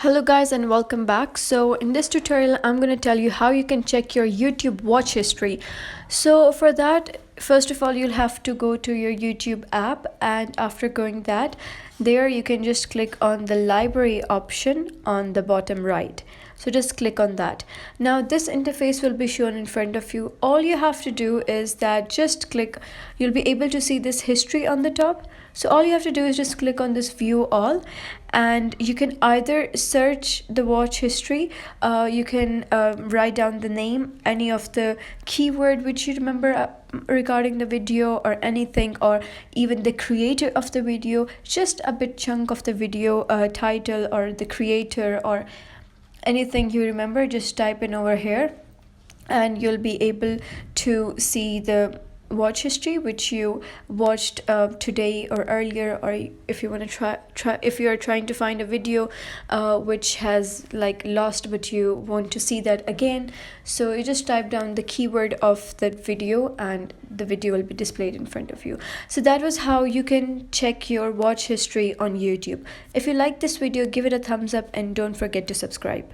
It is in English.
Hello guys and welcome back. So in this tutorial I'm going to tell you how you can check your YouTube watch history. So for that, first of all, you'll have to go to your YouTube app, and after going that, there you can just click on the library option on the bottom right. So just click on that. Now this interface will be shown in front of you. All you have to do is that just click, you'll be able to see this history on the top. So all you have to do is just click on this view all, and you can either search the watch history, you can write down the name, any of the keyword which you remember regarding the video or anything, or even the creator of the video, just a bit chunk of the video title or the creator or anything you remember, just type in over here and you'll be able to see the watch history which you watched today or earlier, or if you want to try if you are trying to find a video which has like lost but you want to see that again, so you just type down the keyword of that video and the video will be displayed in front of you. So that was how you can check your watch history on YouTube. If you like this video, give it a thumbs up and don't forget to subscribe.